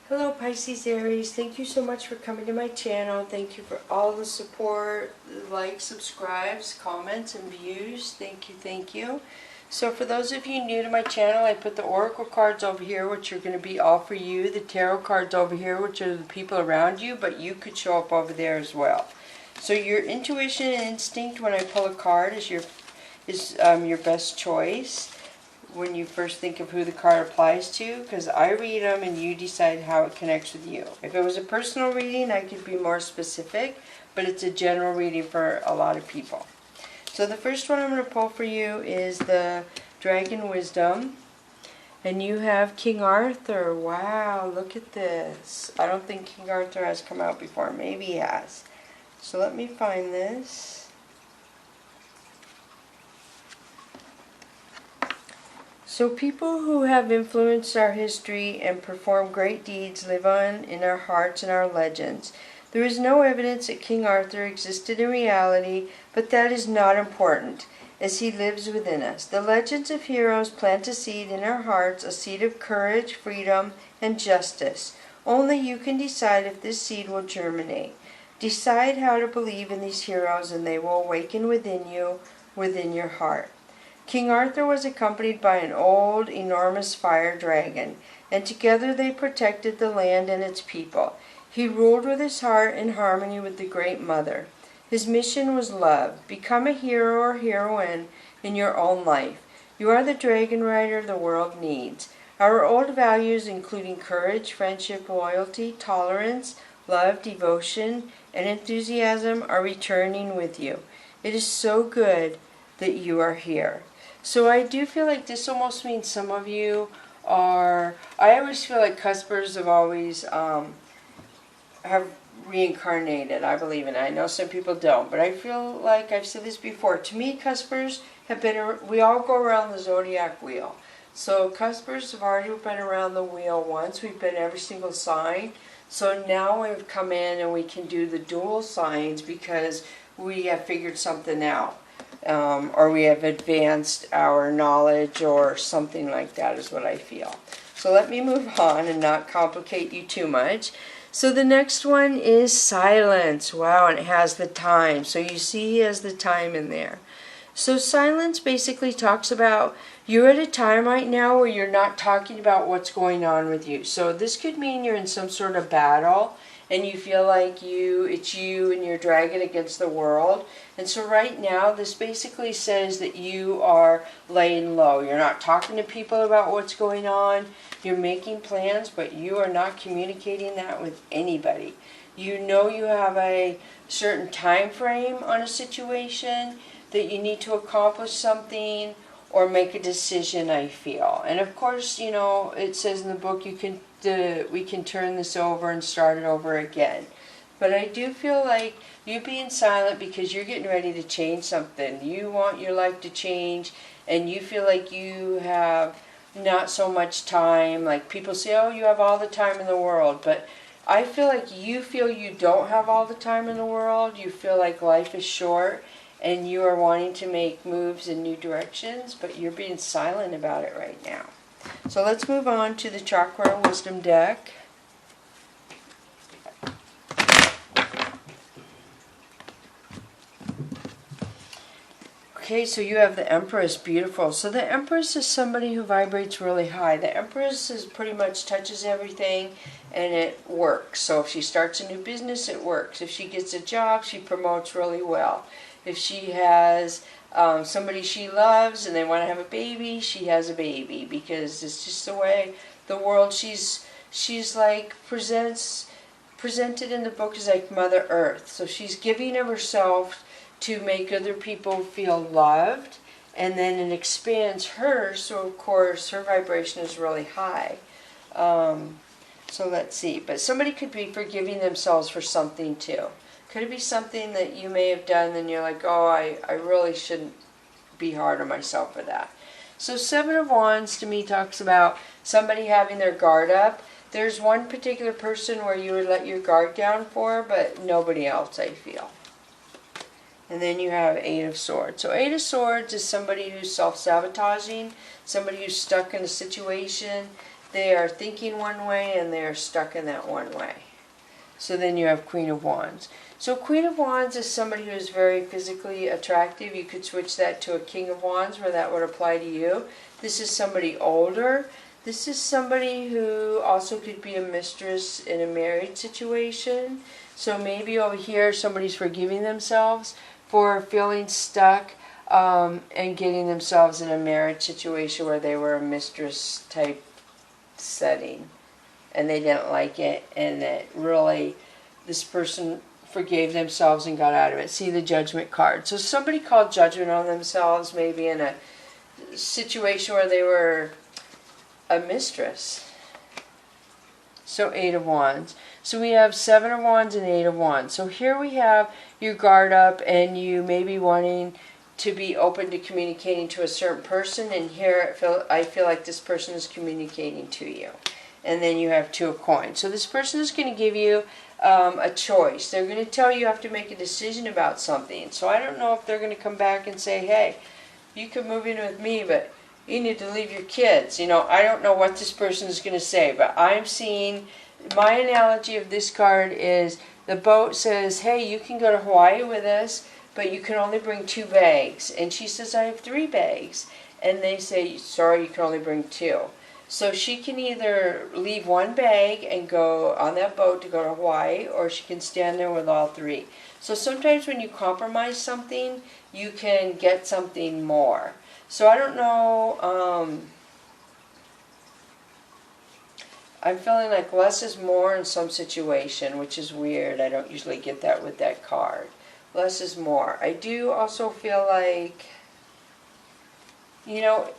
Hello Pisces, Aries, thank you so much for coming to my channel. Thank you for all the support, likes, subscribes, comments, and views. Thank you, thank you. So for those of you new to my channel, I put the Oracle cards over here, which are going to be all for you. The Tarot cards over here, which are the people around you, but you could show up over there as well. So your intuition and instinct when I pull a card is your best choice when you first think of who the card applies to, because I read them and you decide how it connects with you. If it was a personal reading, I could be more specific, but it's a general reading for a lot of people. So the first one I'm going to pull for you is the Dragon Wisdom, and you have King Arthur. Wow, look at this. I don't think King Arthur has come out before. Maybe he has. So let me find this. So people who have influenced our history and performed great deeds live on in our hearts and our legends. There is no evidence that King Arthur existed in reality, but that is not important, as he lives within us. The legends of heroes plant a seed in our hearts, a seed of courage, freedom, and justice. Only you can decide if this seed will germinate. Decide how to believe in these heroes, and they will awaken within you, within your heart. King Arthur was accompanied by an old, enormous fire dragon, and together they protected the land and its people. He ruled with his heart in harmony with the Great Mother. His mission was love. Become a hero or heroine in your own life. You are the dragon rider the world needs. Our old values, including courage, friendship, loyalty, tolerance, love, devotion, and enthusiasm, are returning with you. It is so good that you are here. So I do feel like this almost means some of you are, I always feel like Cuspers have always have reincarnated, I believe in it. I know some people don't, but I feel like I've said this before. To me, Cuspers have been, we all go around the zodiac wheel. So Cuspers have already been around the wheel once. We've been every single sign. So now we've come in and we can do the dual signs because we have figured something out. Or we have advanced our knowledge or something like that is what I feel. So let me move on and not complicate you too much. So the next one is silence. Wow, and it has the time. So you see he has the time in there. So silence basically talks about you're at a time right now where you're not talking about what's going on with you. So this could mean you're in some sort of battle and you feel like it's you and your dragon against the world. And so right now, this basically says that you are laying low. You're not talking to people about what's going on. You're making plans, but you are not communicating that with anybody. You know you have a certain time frame on a situation, that you need to accomplish something or make a decision, I feel. And of course, you know, it says in the book we can turn this over and start it over again. But I do feel like you being silent because you're getting ready to change something. You want your life to change and you feel like you have not so much time. Like people say, oh, you have all the time in the world. But I feel like you feel you don't have all the time in the world. You feel like life is short and you are wanting to make moves in new directions, but you're being silent about it right now. So let's move on to the Chakra Wisdom deck. Okay, so you have the Empress, beautiful. So the Empress is somebody who vibrates really high. The Empress is pretty much touches everything and it works. So if she starts a new business, it works. If she gets a job, she promotes really well. If she has somebody she loves and they want to have a baby, she has a baby, because it's just the way the world, she's like presented in the book as like Mother Earth. So she's giving of herself to make other people feel loved, and then it expands her, so of course her vibration is really high. So let's see, but somebody could be forgiving themselves for something too. Could it be something that you may have done and you're like, oh, I really shouldn't be hard on myself for that. So Seven of Wands to me talks about somebody having their guard up. There's one particular person where you would let your guard down for, but nobody else, I feel. And then you have Eight of Swords. So Eight of Swords is somebody who's self-sabotaging, somebody who's stuck in a situation. they are thinking one way and they are stuck in that one way. So then you have Queen of Wands. So Queen of Wands is somebody who is very physically attractive. You could switch that to a King of Wands where that would apply to you. This is somebody older. This is somebody who also could be a mistress in a married situation. So maybe over here somebody's forgiving themselves for feeling stuck and getting themselves in a marriage situation where they were a mistress type setting and they didn't like it, and that really this person forgave themselves and got out of it. See the Judgment card. So somebody called judgment on themselves, maybe in a situation where they were a mistress. So 8 of Wands. So we have 7 of Wands and 8 of Wands. So here we have your guard up and you may be wanting to be open to communicating to a certain person, and here I feel like this person is communicating to you. And then you have 2 of Coins. So this person is going to give you a choice. They're going to tell you have to make a decision about something. So I don't know if they're going to come back and say, hey, you can move in with me, but you need to leave your kids. You know, I don't know what this person is going to say, but I'm seeing, my analogy of this card is the boat says, hey, you can go to Hawaii with us, but you can only bring 2 bags. And she says, I have 3 bags. And they say, sorry, you can only bring 2. So she can either leave 1 bag and go on that boat to go to Hawaii, or she can stand there with all 3. So sometimes when you compromise something, you can get something more. So I don't know, I'm feeling like less is more in some situation, which is weird. I don't usually get that with that card. Less is more. I do also feel like, you know,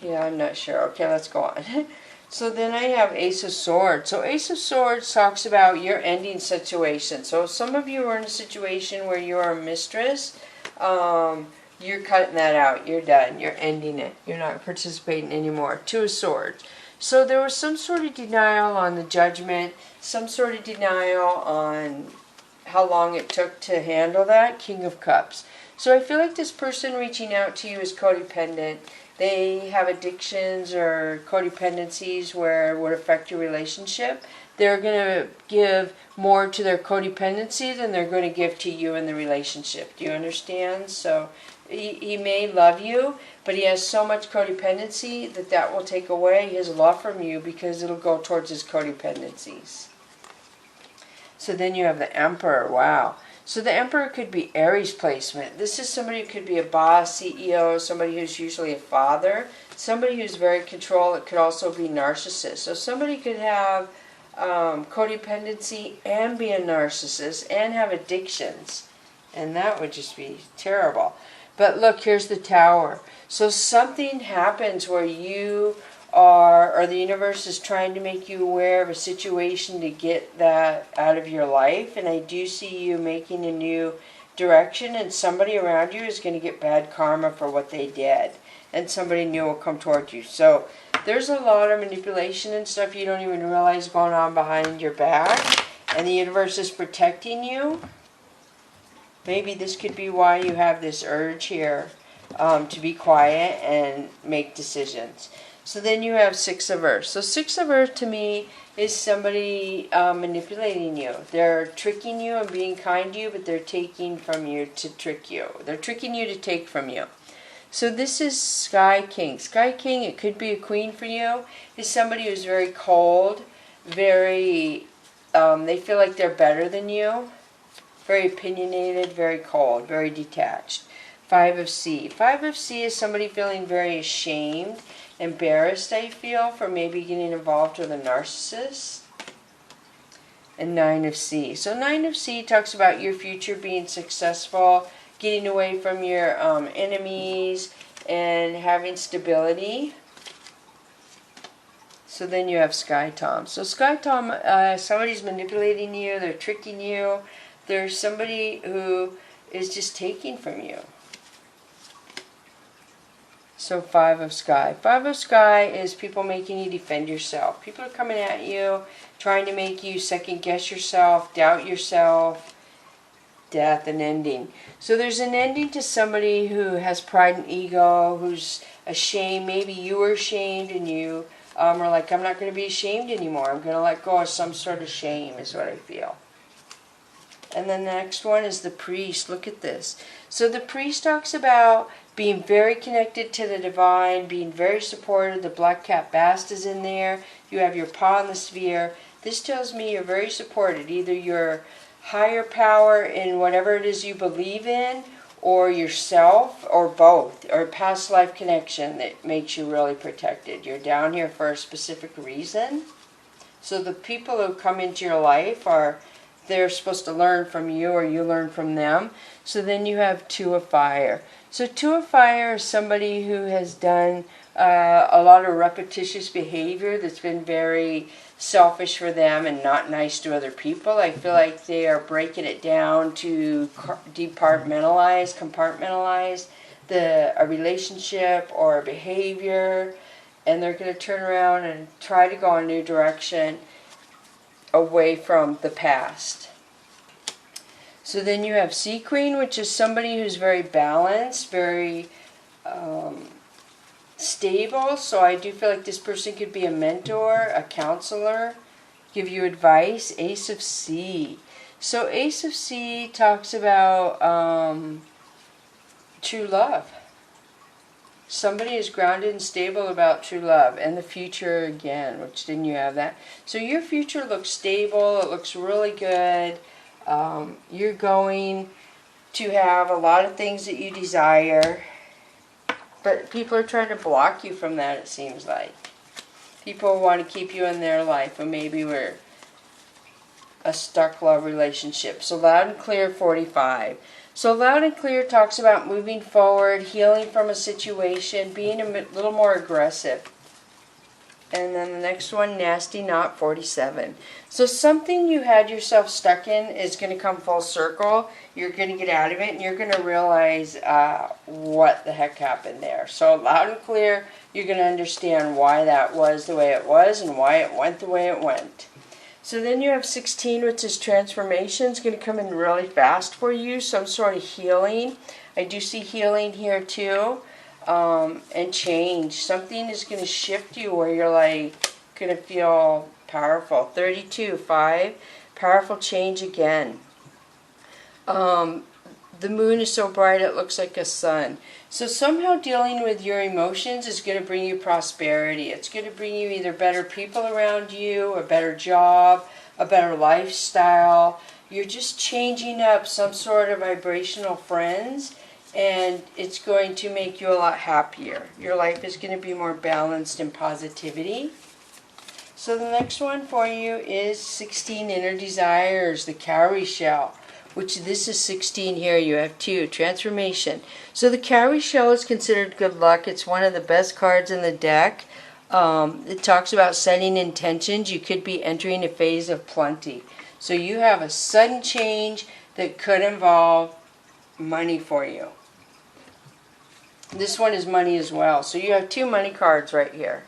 yeah, I'm not sure. Okay, let's go on. So then I have Ace of Swords. So Ace of Swords talks about your ending situation. So some of you are in a situation where you are a mistress. You're cutting that out. You're done. You're ending it. You're not participating anymore. 2 of Swords. So there was some sort of denial on the Judgment, some sort of denial on how long it took to handle that. King of Cups. So I feel like this person reaching out to you is codependent. They have addictions or codependencies where it would affect your relationship. They're going to give more to their codependency than they're going to give to you in the relationship. Do you understand? So he may love you, but he has so much codependency that will take away his love from you because it'll go towards his codependencies. So then you have the Emperor. Wow. So the Emperor could be Aries placement. This is somebody who could be a boss, CEO, somebody who's usually a father, somebody who's very controlled. It could also be narcissist. So somebody could have codependency and be a narcissist and have addictions. And that would just be terrible. But look, here's the Tower. So something happens where you are, or the universe is trying to make you aware of a situation to get that out of your life. And I do see you making a new direction, and somebody around you is going to get bad karma for what they did. And somebody new will come toward you. So there's a lot of manipulation and stuff you don't even realize going on behind your back. And the universe is protecting you. Maybe this could be why you have this urge here to be quiet and make decisions. So then you have 6 of Earth. So 6 of Earth to me is somebody manipulating you. They're tricking you and being kind to you, but they're taking from you to trick you. They're tricking you to take from you. So this is Sky King. Sky King, it could be a queen for you, is somebody who's very cold, very, they feel like they're better than you, very opinionated, very cold, very detached. 5 of Sea. 5 of Sea is somebody feeling very ashamed, embarrassed, I feel, for maybe getting involved with a narcissist. And 9 of Sea. So 9 of Sea talks about your future being successful, getting away from your enemies, and having stability. So then you have Sky Tom. So Sky Tom, somebody's manipulating you, they're tricking you. There's somebody who is just taking from you. So 5 of Sky. 5 of Sky is people making you defend yourself. People are coming at you, trying to make you second guess yourself, doubt yourself. Death and ending. So there's an ending to somebody who has pride and ego, who's a shame. Maybe you were ashamed and you are like, I'm not going to be ashamed anymore. I'm going to let go of some sort of shame is what I feel. And then the next one is the priest. Look at this. So the priest talks about being very connected to the divine, being very supportive. The black cat bast is in there. You have your paw in the sphere. This tells me you're very supported. Either your higher power in whatever it is you believe in, or yourself, or both, or past life connection that makes you really protected. You're down here for a specific reason. So the people who come into your life they're supposed to learn from you, or you learn from them. So then you have Two of Fire. So Two of Fire is somebody who has done a lot of repetitious behavior that's been very selfish for them and not nice to other people. I feel like they are breaking it down to compartmentalize a relationship or a behavior, and they're going to turn around and try to go a new direction away from the past. So then you have Sea Queen, which is somebody who's very balanced, very stable. So I do feel like this person could be a mentor, a counselor, give you advice. Ace of Sea. So Ace of Sea talks about true love. Somebody is grounded and stable about true love and the future again, which didn't you have that? So your future looks stable. It looks really good. You're going to have a lot of things that you desire, but people are trying to block you from that, it seems like. People want to keep you in their life, and maybe we're a stuck love relationship. So Loud and Clear, 45. So Loud and Clear talks about moving forward, healing from a situation, being a little more aggressive. And then the next one, Nasty Knot, 47. So something you had yourself stuck in is going to come full circle. You're going to get out of it, and you're going to realize what the heck happened there. So Loud and Clear, you're going to understand why that was the way it was and why it went the way it went. So then you have 16, which is transformation. It's going to come in really fast for you, some sort of healing. I do see healing here too, and change. Something is going to shift you where you're like going to feel powerful. 32, 5, powerful change again. The moon is so bright it looks like a sun. So somehow dealing with your emotions is going to bring you prosperity. It's going to bring you either better people around you, a better job, a better lifestyle. You're just changing up some sort of vibrational friends, and it's going to make you a lot happier. Your life is going to be more balanced in positivity. So the next one for you is 16, Inner Desires, the cowrie shell. Which this is 16 here, you have 2, transformation. So the cowrie shell is considered good luck. It's one of the best cards in the deck. It talks about setting intentions. You could be entering a phase of plenty. So you have a sudden change that could involve money for you. This one is money as well. So you have 2 money cards right here.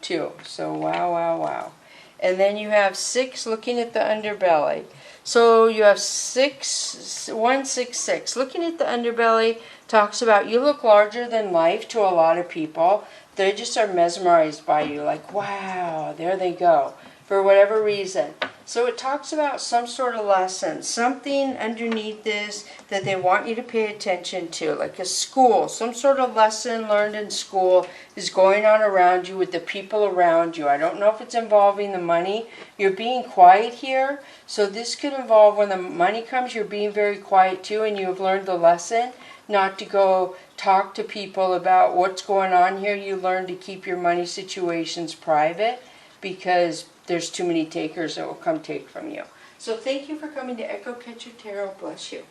2. So wow, wow, wow. And then you have 6 looking at the underbelly. So you have 6, 1, 6, 6. Looking at the underbelly talks about you look larger than life to a lot of people. They just are mesmerized by you. Like, wow, there they go. For whatever reason. So it talks about some sort of lesson. Something underneath this that they want you to pay attention to. Like a school. Some sort of lesson learned in school is going on around you with the people around you. I don't know if it's involving the money. You're being quiet here. So this could involve when the money comes, you're being very quiet too, and you have learned the lesson not to go talk to people about what's going on here. You learn to keep your money situations private because there's too many takers that will come take from you. So thank you for coming to Echo Catcher Tarot. Bless you.